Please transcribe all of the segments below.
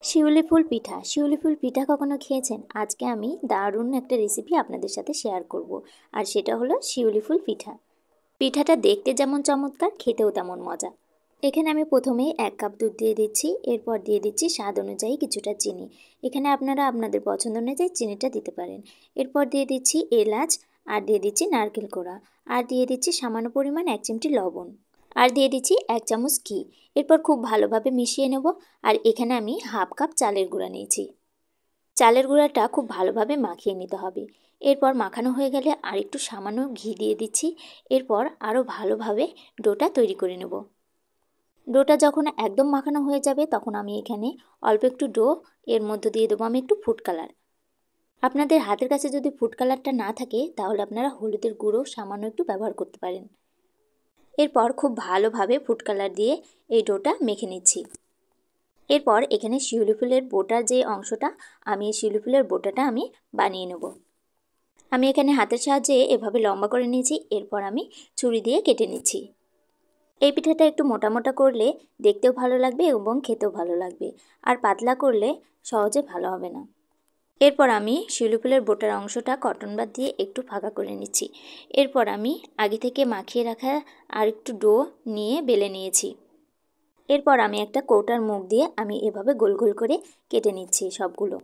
শিউলি ফুল পিঠা। শিউলি ফুল পিঠা কখনো খেয়েছেন? আজকে আমি দারুণ একটা রেসিপি আপনাদের সাথে শেয়ার করব। আর সেটা হলো শিউলি ফুল পিঠা। পিঠাটা দেখতে যেমন চমৎকার, খেতেও তেমন মজা। এখানে আমি প্রথমেই 1 কাপ দুধ দিয়ে দিচ্ছি। এরপর দিয়ে দিচ্ছি স্বাদ অনুযায়ী কিছুটা চিনি। এখানে আপনারা আপনাদের পছন্দ অনুযায়ী চিনিটা দিতে পারেন। এরপর দিয়ে দিচ্ছি এলাচ, আর দিয়ে দিচ্ছি নারকেল কোড়া, আর দিয়ে দিচ্ছি সামান্য পরিমাণ 1 চিমটি লবণ, আর দিয়ে দিচ্ছি 1 চামচ ঘি। এরপর খুব ভালোভাবে মিশিয়ে নেব। আর এখানে আমি হাফ কাপ চালের গুঁড়া নিয়েছি। চালের গুঁড়াটা খুব ভালোভাবে মাখিয়ে নিতে হবে। এরপর মাখানো হয়ে গেলে আর একটু সামান্য ঘি দিয়ে দিচ্ছি। এরপর আরও ভালোভাবে ডোটা তৈরি করে নেব। ডোটা যখন একদম মাখানো হয়ে যাবে তখন আমি এখানে অল্প একটু ডো, এর মধ্যে দিয়ে দেবো আমি একটু ফুড কালার। আপনাদের হাতের কাছে যদি ফুড কালারটা না থাকে তাহলে আপনারা হলুদের গুঁড়ো সামান্য একটু ব্যবহার করতে পারেন। এরপর খুব ভালোভাবে ফুড কালার দিয়ে এই ডোটা মেখে নিচ্ছি। এরপর এখানে শিউলি ফুলের বোটার যে অংশটা, আমি এই শিউলি ফুলের বোটাটা আমি বানিয়ে নেব। আমি এখানে হাতের সাহায্যে এভাবে লম্বা করে নিয়েছি। এরপর আমি ছুরি দিয়ে কেটে নিচ্ছি। এই পিঠাটা একটু মোটা মোটা করলে দেখতেও ভালো লাগবে এবং খেতেও ভালো লাগবে, আর পাতলা করলে সহজে ভালো হবে না। এরপর আমি শিউলি ফুলের বোটার অংশটা কটন বাদ দিয়ে একটু ফাঁকা করে নিচ্ছি। এরপর আমি আগে থেকে মাখিয়ে রাখা আর একটু ডো নিয়ে বেলে নিয়েছি। এরপর আমি একটা কৌটার মুখ দিয়ে আমি এভাবে গোল গোল করে কেটে নিচ্ছি সবগুলো।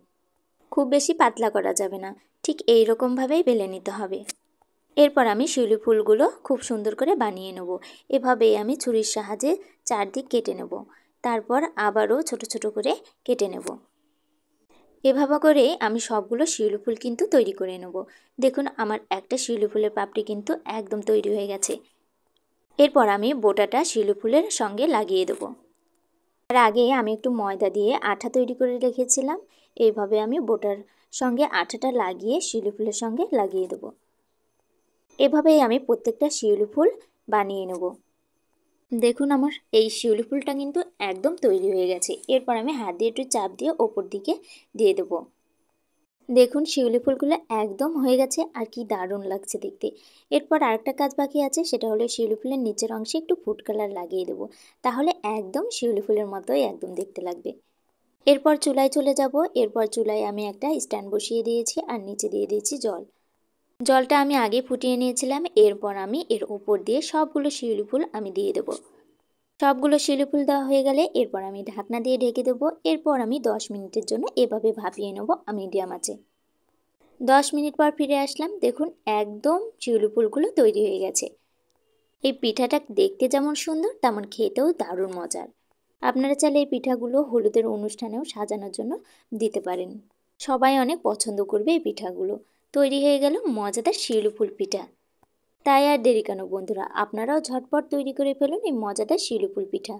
খুব বেশি পাতলা করা যাবে না, ঠিক এই রকমভাবেই বেলে নিতে হবে। এরপর আমি শিউলি ফুলগুলো খুব সুন্দর করে বানিয়ে নেব। এভাবেই আমি ছুরির সাহায্যে চারদিক কেটে নেব। তারপর আবারও ছোট ছোট করে কেটে নেব। এভাবে করে আমি সবগুলো শিউলি ফুল কিন্তু তৈরি করে নেব। দেখুন আমার একটা শিউলি ফুলের পাপড়ি কিন্তু একদম তৈরি হয়ে গেছে। এরপর আমি বোটাটা শিউলি ফুলের সঙ্গে লাগিয়ে দেবো। তার আগে আমি একটু ময়দা দিয়ে আঠা তৈরি করে রেখেছিলাম। এইভাবে আমি বোটার সঙ্গে আঠাটা লাগিয়ে শিউলি ফুলের সঙ্গে লাগিয়ে দেবো। এভাবেই আমি প্রত্যেকটা শিউলি ফুল বানিয়ে নেব। দেখুন আমার এই শিউলি ফুলটা কিন্তু একদম তৈরি হয়ে গেছে। এরপর আমি হাত দিয়ে একটু চাপ দিয়ে ওপর দিকে দিয়ে দেবো। দেখুন শিউলি ফুলগুলো একদম হয়ে গেছে, আর কি দারুণ লাগছে দেখতে। এরপর আরেকটা কাজ বাকি আছে, সেটা হলো শিউলি ফুলের নিচের অংশে একটু ফুড কালার লাগিয়ে দেবো। তাহলে একদম শিউলি ফুলের মতোই একদম দেখতে লাগবে। এরপর চুলায় চলে যাব। এরপর চুলায় আমি একটা স্ট্যান্ড বসিয়ে দিয়েছি, আর নিচে দিয়ে দিয়েছি জল। জলটা আমি আগে ফুটিয়ে নিয়েছিলাম। এরপর আমি এর উপর দিয়ে সবগুলো শিউলি ফুল আমি দিয়ে দেবো। সবগুলো শিউলি ফুল দেওয়া হয়ে গেলে এরপর আমি ঢাকনা দিয়ে ঢেকে দেবো। এরপর আমি 10 মিনিটের জন্য এভাবে ভাপিয়ে নেবো মিডিয়াম আঁচে। 10 মিনিট পর ফিরে আসলাম। দেখুন একদম শিউলি ফুলগুলো তৈরি হয়ে গেছে। এই পিঠাটা দেখতে যেমন সুন্দর তেমন খেতেও দারুণ মজার। আপনারা চাইলে এই পিঠাগুলো হলুদের অনুষ্ঠানেও সাজানোর জন্য দিতে পারেন। সবাই অনেক পছন্দ করবে এই পিঠাগুলো। তৈরি হয়ে গেল মজাদার শিউলি ফুল পিঠা। তাই আর দেরি কেন বন্ধুরা, আপনারাও ঝটপট তৈরি করে ফেলুন এই মজাদার শিউলি ফুল পিঠা।